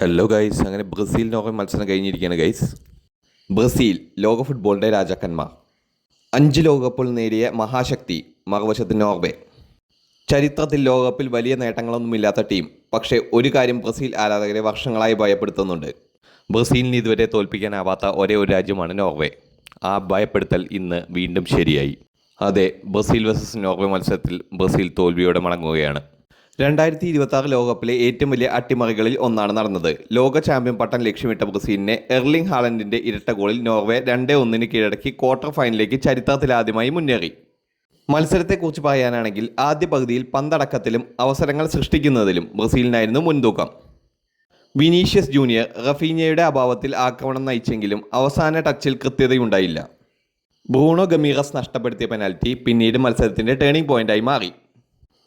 Hello guys, അങ്ങനെ Brazil Norway മത്സരം കഴിഞ്ഞിരിക്കുകയാണ് ഗൈസ്. ബ്രസീൽ ലോക ഫുട്ബോളിൻ്റെ രാജാക്കന്മാർ, 5 ലോകകപ്പുകൾ നേടിയ മഹാശക്തി. മറുവശത്ത് നോർവേ, ചരിത്രത്തിൽ ലോകകപ്പിൽ വലിയ നേട്ടങ്ങളൊന്നുമില്ലാത്ത ടീം. പക്ഷേ ഒരു കാര്യം ബ്രസീൽ ആരാധകരെ വർഷങ്ങളായി ഭയപ്പെടുത്തുന്നുണ്ട്. ബ്രസീലിന് ഇതുവരെ തോൽപ്പിക്കാനാവാത്ത ഒരേ ഒരു രാജ്യമാണ് നോർവേ. ആ ഭയപ്പെടുത്തൽ ഇന്ന് വീണ്ടും ശരിയായി. അതെ, ബ്രസീൽ വേഴ്സസ് നോർവേ മത്സരത്തിൽ ബ്രസീൽ തോൽവിയോടെ മടങ്ങുകയാണ്. 2026 ലോകകപ്പിലെ ഏറ്റവും വലിയ അട്ടിമറികളിൽ ഒന്നാണ് നടന്നത്. ലോക ചാമ്പ്യൻ പട്ടം ലക്ഷ്യമിട്ട ബ്രസീലിനെ എർലിംഗ് ഹാലൻഡിൻ്റെ ഇരട്ട ഗോളിൽ നോർവേ 2-1 കീഴടക്കി ക്വാർട്ടർ ഫൈനലിലേക്ക് ചരിത്രത്തിലാദ്യമായി മുന്നേറി. മത്സരത്തെക്കുറിച്ച് പറയാനാണെങ്കിൽ ആദ്യ പകുതിയിൽ പന്തടക്കത്തിലും അവസരങ്ങൾ സൃഷ്ടിക്കുന്നതിലും ബ്രസീലിനായിരുന്നു മുൻതൂക്കം. വിനീഷ്യസ് ജൂനിയർ റഫീഞ്ഞയുടെ അഭാവത്തിൽ ആക്രമണം നയിച്ചെങ്കിലും അവസാന ടച്ചിൽ കൃത്യതയുണ്ടായില്ല. ബ്രൂണോ ഗമീറസ് നഷ്ടപ്പെടുത്തിയ പെനാൽറ്റി പിന്നീട് മത്സരത്തിൻ്റെ ടേണിംഗ് പോയിന്റായി മാറി.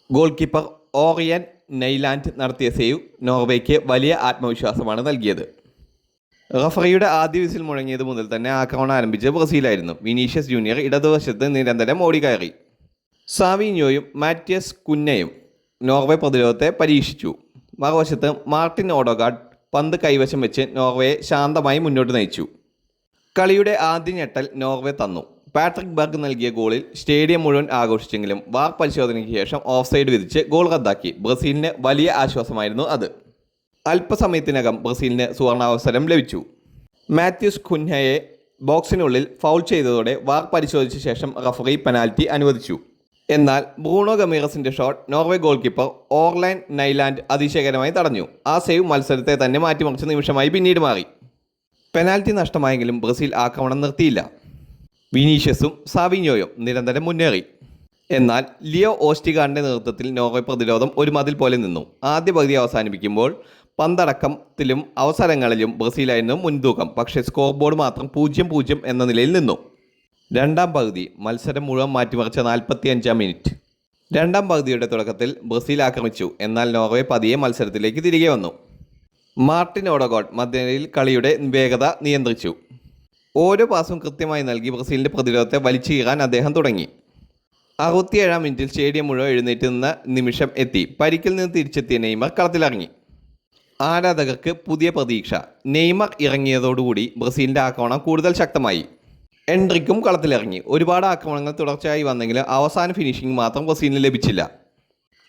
ഗോൾ കീപ്പർ ഓറിയൻ നെയ്ലാൻഡ് നടത്തിയ സേവ് നോർവേക്ക് വലിയ ആത്മവിശ്വാസമാണ് നൽകിയത്. റഫറിയുടെ ആദ്യ വിസിൽ മുഴങ്ങിയത് മുതൽ തന്നെ ആക്രമണം ആരംഭിച്ച ബ്രസീലായിരുന്നു. വിനീഷ്യസ് ജൂനിയർ ഇടതുവശത്ത് നിരന്തരം ഓടിക്കയറി. സാവിഞ്ഞോയും മാറ്റിയസ് കുന്നയും നോർവേ പ്രതിരോധത്തെ പരീക്ഷിച്ചു. മറുവശത്ത് മാർട്ടിൻ ഓഡോഗാർഡ് പന്ത് കൈവശം വെച്ച് നോർവേയെ ശാന്തമായി മുന്നോട്ട് നയിച്ചു. കളിയുടെ ആദ്യ ഞെട്ടൽ നോർവേ തന്നു. പാട്രിക് ബർഗ് നൽകിയ ഗോളിൽ സ്റ്റേഡിയം മുഴുവൻ ആഘോഷിച്ചെങ്കിലും വാർ പരിശോധനയ്ക്ക് ശേഷം ഓഫ് സൈഡ് വിധിച്ച് ഗോൾ റദ്ദാക്കി. ബ്രസീലിന് വലിയ ആശ്വാസമായിരുന്നു അത്. അല്പസമയത്തിനകം ബ്രസീലിന് സുവർണാവസരം ലഭിച്ചു. മാത്യൂസ് കുൻഹയെ ബോക്സിനുള്ളിൽ ഫൗൾ ചെയ്തതോടെ വാർ പരിശോധിച്ച ശേഷം റഫറി പെനാൽറ്റി അനുവദിച്ചു. എന്നാൽ ബ്രൂണോ ഗമീറസിൻ്റെ ഷോട്ട് നോർവേ ഗോൾ കീപ്പർ ഓർലൈൻ നൈലാൻഡ് അതിശയകരമായി തടഞ്ഞു. ആ സേവ് മത്സരത്തെ തന്നെ മാറ്റിമറിച്ച നിമിഷമായി പിന്നീട് മാറി. പെനാൽറ്റി നഷ്ടമായെങ്കിലും ബ്രസീൽ ആക്രമണം നിർത്തിയില്ല. വിനീഷ്യസും സാവിഞ്ഞോയും നിരന്തരം മുന്നേറി. എന്നാൽ ലിയോ ഓസ്റ്റിഗാർഡിൻ്റെ നേതൃത്വത്തിൽ നോർവേ പ്രതിരോധം ഒരു മതിൽ പോലെ നിന്നു. ആദ്യ പകുതി അവസാനിപ്പിക്കുമ്പോൾ പന്തടക്കത്തിലും അവസരങ്ങളിലും ബ്രസീലായിരുന്നു മുൻതൂക്കം. പക്ഷേ സ്കോർ ബോർഡ് മാത്രം 0-0 എന്ന നിലയിൽ നിന്നു. രണ്ടാം പകുതി മത്സരം മുഴുവൻ മാറ്റിമറിച്ച 45-ാം മിനിറ്റ്. രണ്ടാം പകുതിയുടെ തുടക്കത്തിൽ ബ്രസീൽ ആക്രമിച്ചു. എന്നാൽ നോർവേ പതിയെ മത്സരത്തിലേക്ക് തിരികെ വന്നു. മാർട്ടിൻ ഓഡോഗാർഡ് മധ്യനിരയിൽ കളിയുടെ വേഗത നിയന്ത്രിച്ചു. ഓരോ പാസും കൃത്യമായി നൽകി ബ്രസീലിൻ്റെ പ്രതിരോധത്തെ വലിച്ചു കീറാൻ അദ്ദേഹം തുടങ്ങി. 67-ാം മിനിറ്റിൽ സ്റ്റേഡിയം മുഴുവൻ എഴുന്നേറ്റ് നിന്ന നിമിഷം എത്തി. പരിക്കിൽ നിന്ന് തിരിച്ചെത്തിയ നെയ്മർ കളത്തിലിറങ്ങി. ആരാധകർക്ക് പുതിയ പ്രതീക്ഷ. നെയ്മർ ഇറങ്ങിയതോടുകൂടി ബ്രസീലിൻ്റെ ആക്രമണം കൂടുതൽ ശക്തമായി. എൻട്രിക്കും കളത്തിലിറങ്ങി. ഒരുപാട് ആക്രമണങ്ങൾ തുടർച്ചയായി വന്നെങ്കിലും അവസാന ഫിനിഷിംഗ് മാത്രം ബ്രസീലിന് ലഭിച്ചില്ല.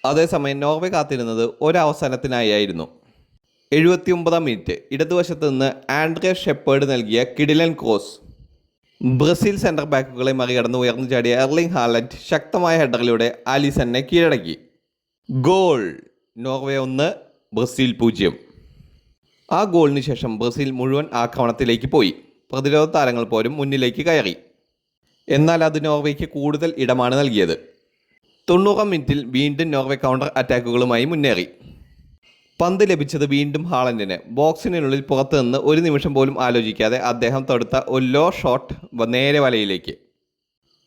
അതേസമയം നോർവേ കാത്തിരുന്നത് ഒരവസരത്തിനായിരുന്നു. 79-ാം മിനിറ്റ് ഇടതുവശത്ത് നിന്ന് ആൻഡ്രേ ഷെപ്പേർഡ് നൽകിയ കിടിലൻ ക്രോസ്. ബ്രസീൽ സെൻറ്റർ ബാക്കുകളെ മറികടന്ന് ഉയർന്നു ചാടിയ എർലിംഗ് ഹാലൻഡ് ശക്തമായ ഹെഡറിലൂടെ ആലിസനെ കീഴടക്കി. ഗോൾ. Norway 1, Brazil 0. ആ ഗോളിന് ശേഷം ബ്രസീൽ മുഴുവൻ ആക്രമണത്തിലേക്ക് പോയി. പ്രതിരോധ താരങ്ങൾ പോലും മുന്നിലേക്ക് കയറി. എന്നാൽ അത് നോർവേക്ക് കൂടുതൽ ഇടമാണ് നൽകിയത്. 90-ാം മിനിറ്റിൽ വീണ്ടും നോർവേ കൗണ്ടർ അറ്റാക്കുകളുമായി മുന്നേറി. പന്ത് ലഭിച്ചത് വീണ്ടും ഹാളൻഡിന്. ബോക്സിനുള്ളിൽ പുറത്തു നിന്ന് ഒരു നിമിഷം പോലും ആലോചിക്കാതെ അദ്ദേഹം തൊടുത്ത ഒരു ലോ ഷോട്ട് നേരെ വലയിലേക്ക്.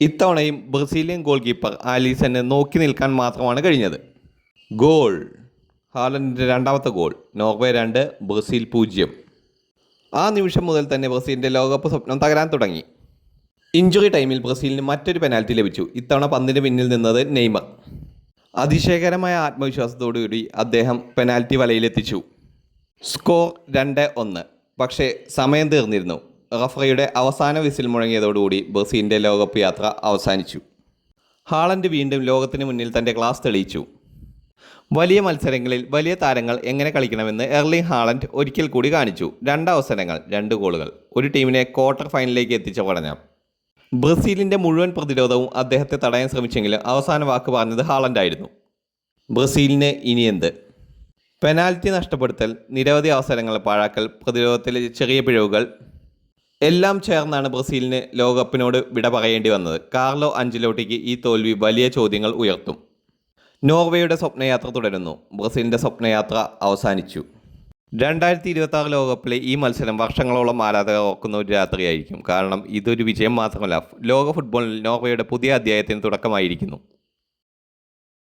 ഇത്തവണയും ബ്രസീലിയൻ ഗോൾ കീപ്പർ ആലിസന് നോക്കി നിൽക്കാൻ മാത്രമാണ് കഴിഞ്ഞത്. ഗോൾ. ഹാലൻഡിൻ്റെ രണ്ടാമത്തെ ഗോൾ. Norway 2, Brazil 0. ആ നിമിഷം മുതൽ തന്നെ ബ്രസീലിൻ്റെ ലോകകപ്പ് സ്വപ്നം തകരാൻ തുടങ്ങി. ഇഞ്ചുറി ടൈമിൽ ബ്രസീലിന് മറ്റൊരു പെനാൽറ്റി ലഭിച്ചു. ഇത്തവണ പന്തിന് പിന്നിൽ നിന്നത് നെയ്മർ. അതിശയകരമായ ആത്മവിശ്വാസത്തോടുകൂടി അദ്ദേഹം പെനാൽറ്റി വലയിലെത്തിച്ചു. സ്കോർ 2-1. പക്ഷേ സമയം തീർന്നിരുന്നു. റഫറിയുടെ അവസാന വിസിൽ മുഴങ്ങിയതോടുകൂടി ബ്രസീലിൻ്റെ ലോകകപ്പ് യാത്ര അവസാനിച്ചു. ഹാളൻഡ് വീണ്ടും ലോകത്തിന് മുന്നിൽ തൻ്റെ ക്ലാസ് തെളിയിച്ചു. വലിയ മത്സരങ്ങളിൽ വലിയ താരങ്ങൾ എങ്ങനെ കളിക്കണമെന്ന് എർലിംഗ് ഹാളൻഡ് ഒരിക്കൽ കൂടി കാണിച്ചു. 2 അവസരങ്ങൾ, 2 ഗോളുകൾ, ഒരു ടീമിനെ ക്വാർട്ടർ ഫൈനലിലേക്ക് എത്തിച്ച പഠനം. ബ്രസീലിൻ്റെ മുഴുവൻ പ്രതിരോധവും അദ്ദേഹത്തെ തടയാൻ ശ്രമിച്ചെങ്കിലും അവസാന വാക്ക് പറഞ്ഞത് ഹാളൻഡായിരുന്നു. ബ്രസീലിന് ഇനി എന്ത്? പെനാൽറ്റി നഷ്ടപ്പെടുത്തൽ, നിരവധി അവസരങ്ങൾ പാഴാക്കൽ, പ്രതിരോധത്തിലെ ചെറിയ പിഴവുകൾ എല്ലാം ചേർന്നാണ് ബ്രസീലിന് ലോകകപ്പിനോട് വിട പറയേണ്ടി വന്നത്. കാർലോ അഞ്ചലോട്ടിക്ക് ഈ തോൽവി വലിയ ചോദ്യങ്ങൾ ഉയർത്തും. നോർവേയുടെ സ്വപ്നയാത്ര തുടരുന്നു. ബ്രസീലിൻ്റെ സ്വപ്നയാത്ര അവസാനിച്ചു. 2026 ലോകകപ്പിലെ ഈ മത്സരം വർഷങ്ങളോളം ആരാധകർ ഓർക്കുന്ന ഒരു രാത്രിയായിരിക്കും. കാരണം ഇതൊരു വിജയം മാത്രമല്ല, ലോക ഫുട്ബോളിൽ നോർവേയുടെ പുതിയ അധ്യായത്തിന് തുടക്കമായിരിക്കുന്നു.